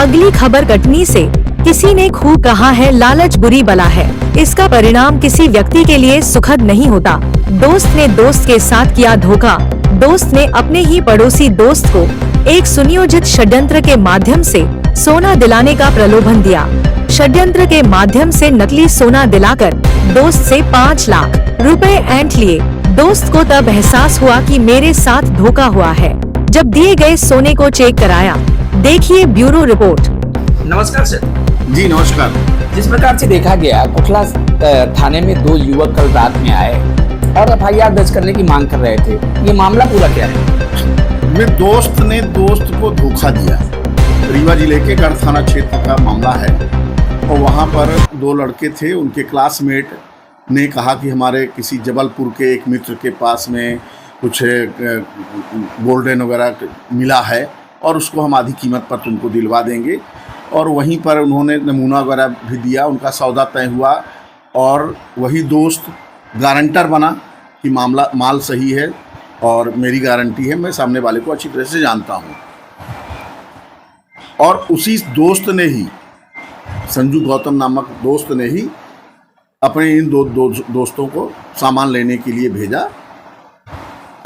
अगली खबर कटनी से। किसी ने खूब कहा है लालच बुरी बला है। इसका परिणाम किसी व्यक्ति के लिए सुखद नहीं होता। दोस्त ने दोस्त के साथ किया धोखा। दोस्त ने अपने ही पड़ोसी दोस्त को एक सुनियोजित षड्यंत्र के माध्यम से सोना दिलाने का प्रलोभन दिया। षड्यंत्र के माध्यम से नकली सोना दिलाकर दोस्त से 5 लाख रुपए ऐंठ लिए। दोस्त को तब एहसास हुआ कि मेरे साथ धोखा हुआ है। जब दिए गए सोने को चेक कराया, देखिए ब्यूरो रिपोर्ट। नमस्कार सर। जी नमस्कार। जिस प्रकार से देखा गया, कुठला थाने में 2 युवक कल रात में आए और एफआईआर दर्ज करने की मांग कर रहे थे। ये मामला पूरा क्या है? मेरे दोस्त ने दोस्त को धोखा दिया। रीवा जिले के गढ़ थाना क्षेत्र का मामला है और वहाँ पर 2 लड़के थे। उनके क्लासमेट ने कहा कि हमारे किसी जबलपुर के एक मित्र के पास में कुछ गोल्डन वगैरह मिला है और उसको हम आधी कीमत पर तुमको दिलवा देंगे। और वहीं पर उन्होंने नमूना वगैरह भी दिया। उनका सौदा तय हुआ और वही दोस्त गारंटर बना कि माल सही है और मेरी गारंटी है, मैं सामने वाले को अच्छी तरह से जानता हूँ। और उसी दोस्त ने ही, संजू गौतम नामक दोस्त ने ही अपने इन दो दोस्तों को सामान लेने के लिए भेजा।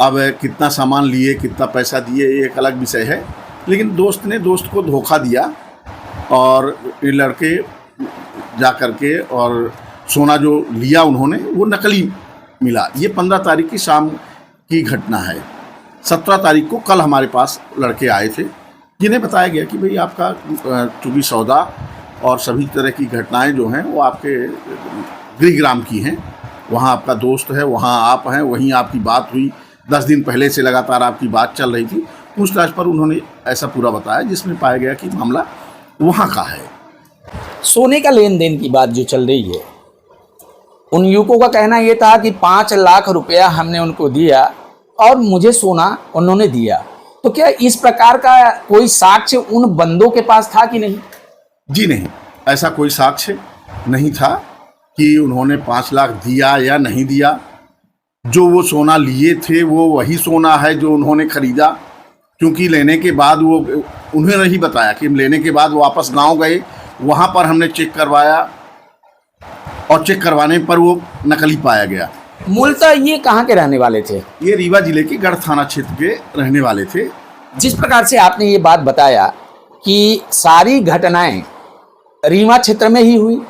अब कितना सामान लिए, कितना पैसा दिए, ये एक अलग विषय है, लेकिन दोस्त ने दोस्त को धोखा दिया और ये लड़के जा कर के और सोना जो लिया उन्होंने वो नकली मिला। ये 15 तारीख की शाम की घटना है। 17 तारीख को कल हमारे पास लड़के आए थे जिन्हें बताया गया कि भाई आपका चूँकि सौदा और सभी तरह की घटनाएं जो हैं वो आपके गृहग्राम की हैं। वहाँ आपका दोस्त है, वहाँ आप हैं, वहीं आपकी बात हुई। 10 दिन पहले से लगातार आपकी बात चल रही थी। पूछताछ पर उन्होंने ऐसा पूरा बताया जिसमें पाया गया कि मामला वहाँ का है। सोने का लेन देन की बात जो चल रही है, उन युवकों का कहना ये था कि 5 लाख रुपया हमने उनको दिया और मुझे सोना उन्होंने दिया। तो क्या इस प्रकार का कोई साक्ष्य उन बंदों के पास था कि नहीं? जी नहीं, ऐसा कोई साक्ष्य नहीं था कि उन्होंने 5 लाख दिया या नहीं दिया। जो वो सोना लिए थे वो वही सोना है जो उन्होंने खरीदा। क्योंकि लेने के बाद वो उन्होंने ही बताया कि लेने के बाद वापस गांव गए, वहाँ पर हमने चेक करवाया और चेक करवाने पर वो नकली पाया गया। मूलतः ये कहाँ के रहने वाले थे? ये रीवा जिले के गढ़ थाना क्षेत्र के रहने वाले थे। जिस प्रकार से आपने ये बात बताया कि सारी घटनाएं रीवा क्षेत्र में ही हुई।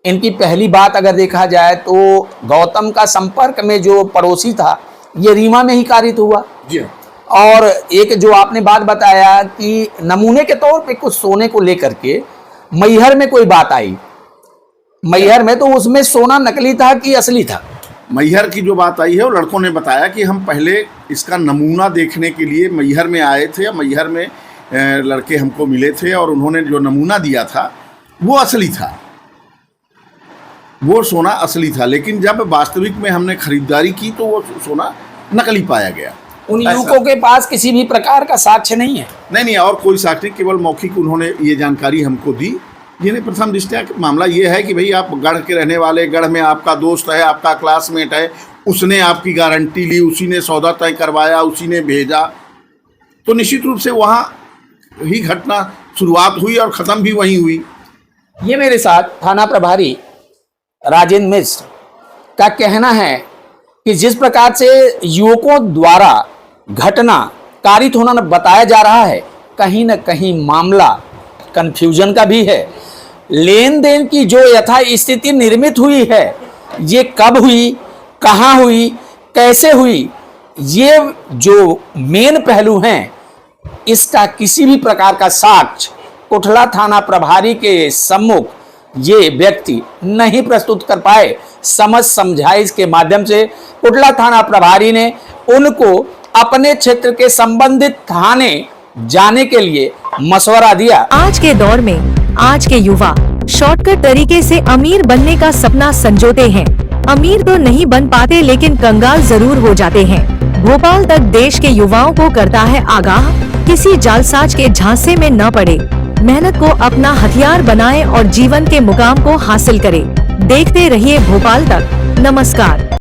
इनकी पहली बात अगर देखा जाए तो गौतम का संपर्क में जो पड़ोसी था ये रीवा में ही कारित हुआ। जी। और एक जो आपने बात बताया कि नमूने के तौर पे कुछ सोने को लेकर के मैहर में कोई बात आई। मैहर में तो उसमें सोना नकली था कि असली था? मैहर की जो बात आई है वो लड़कों ने बताया कि हम पहले इसका नमूना देखने के लिए मैहर में आए थे। मैहर में लड़के हमको मिले थे और उन्होंने जो नमूना दिया था वो असली था, वो सोना असली था। लेकिन जब वास्तविक में हमने खरीदारी की तो वो सोना नकली पाया गया। उन युवकों के पास किसी भी प्रकार का साक्ष्य नहीं है? नहीं, और कोई साक्ष्य नहीं, केवल मौखिक उन्होंने ये जानकारी हमको दी। जिन्हें प्रथम दृष्टया मामला ये है कि भाई आप गढ़ के रहने वाले, गढ़ में आपका दोस्त है, आपका क्लासमेट है, उसने आपकी गारंटी ली, उसी ने सौदा तय करवाया, उसी ने भेजा, तो निश्चित रूप से वहाँ ही घटना शुरुआत हुई और ख़त्म भी वहीं हुई। ये मेरे साथ थाना प्रभारी राजेंद्र मिश्र का कहना है कि जिस प्रकार से युवकों द्वारा घटना कारित होना बताया जा रहा है, कहीं न कहीं मामला कंफ्यूजन का भी है। लेन देन की जो यथा स्थिति निर्मित हुई है, ये कब हुई, कहाँ हुई, कैसे हुई, ये जो मेन पहलू हैं, इसका किसी भी प्रकार का साक्ष्य कुठला थाना प्रभारी के सम्मुख ये व्यक्ति नहीं प्रस्तुत कर पाए। समझ समझाइश के माध्यम से कुठला थाना प्रभारी ने उनको अपने क्षेत्र के संबंधित थाने जाने के लिए मशवरा दिया। आज के दौर में आज के युवा शॉर्टकट तरीके से अमीर बनने का सपना संजोते हैं। अमीर तो नहीं बन पाते लेकिन कंगाल जरूर हो जाते हैं। भोपाल तक देश के युवाओं को करता है आगाह, किसी जालसाज के झांसे में न पड़े, मेहनत को अपना हथियार बनाएं और जीवन के मुकाम को हासिल करें। देखते रहिए भोपाल तक। नमस्कार।